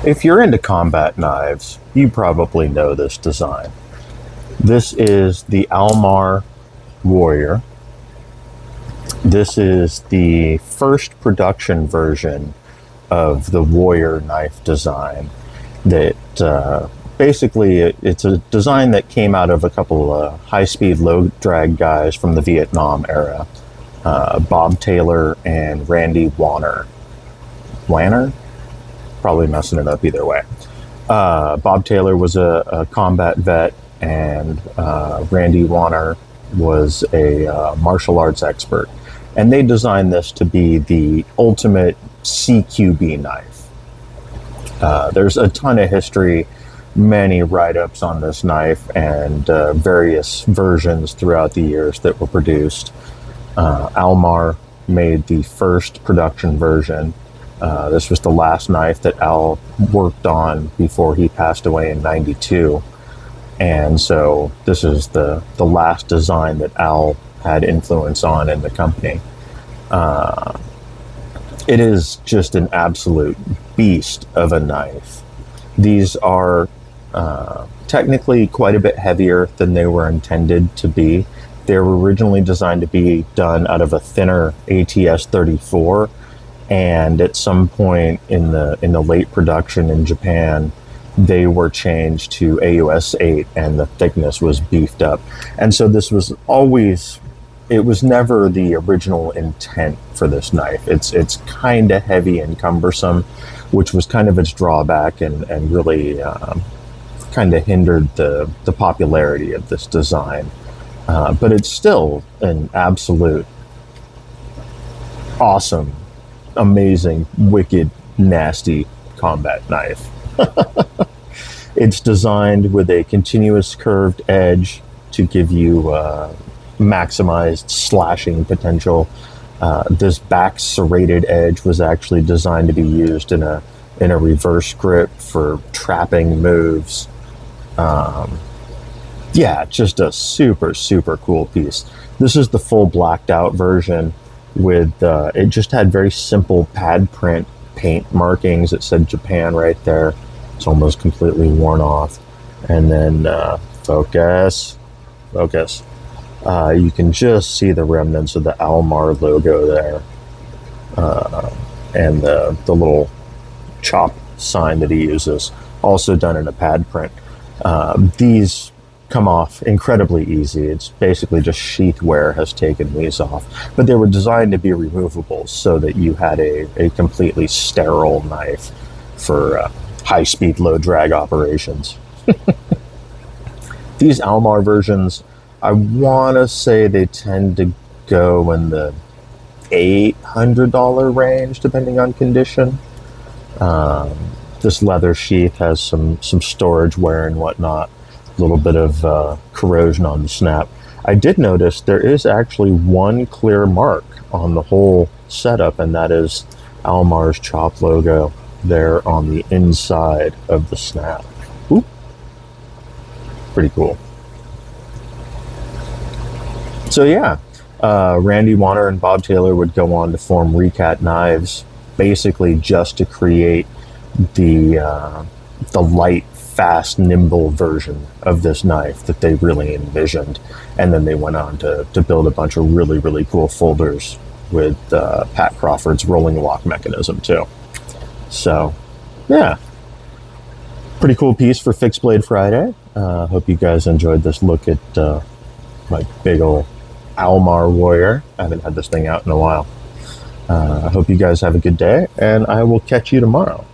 If you're into combat knives, you probably know this design. This is the Almar Warrior. This is the first production version of the Warrior knife design that basically it's a design that came out of a couple of high-speed, low-drag guys from the Vietnam era, Bob Taylor and Randy Wanner. Wanner? Probably messing it up either way. Bob Taylor was a combat vet, and Randy Wanner was a martial arts expert. And they designed this to be the ultimate CQB knife. There's a ton of history, many write-ups on this knife, and various versions throughout the years that were produced. Almar made the first production version. This was the last knife that Al worked on before he passed away in '92. And so this is the last design that Al had influence on in the company. It is just an absolute beast of a knife. These are technically quite a bit heavier than they were intended to be. They were originally designed to be done out of a thinner ATS 34, and at some point in the late production in Japan, they were changed to AUS 8, and the thickness was beefed up. And so this was always, it was never the original intent for this knife. It's kind of heavy and cumbersome, which was kind of its drawback, and really kind of hindered the popularity of this design. But it's still an absolute awesome, amazing, wicked, nasty combat knife. It's designed with a continuous curved edge to give you maximized slashing potential. This back serrated edge was actually designed to be used in a reverse grip for trapping moves. Yeah, just a super, super cool piece. This is the full blacked out version with, it just had very simple pad print paint markings. It said Japan right there. It's almost completely worn off. And then, focus. You can just see the remnants of the Almar logo there. And the little chop sign that he uses, also done in a pad print. These come off incredibly easy. It's basically just sheath wear has taken these off, but they were designed to be removable so that you had a completely sterile knife for high-speed, low-drag operations. These Almar versions, I want to say they tend to go in the $800 range, depending on condition. This leather sheath has some storage wear and whatnot. A little bit of corrosion on the snap. I did notice there is actually one clear mark on the whole setup, and that is Almar's chop logo there on the inside of the snap. Ooh. Pretty cool. So yeah, Randy Wanner and Bob Taylor would go on to form Recat Knives, basically just to create the light, fast, nimble version of this knife that they really envisioned. And then they went on to build a bunch of really, really cool folders with Pat Crawford's rolling lock mechanism too. So yeah, pretty cool piece for Fixed Blade Friday. Hope you guys enjoyed this look at my big old Almar Warrior. I haven't had this thing out in a while. I hope you guys have a good day, and I will catch you tomorrow.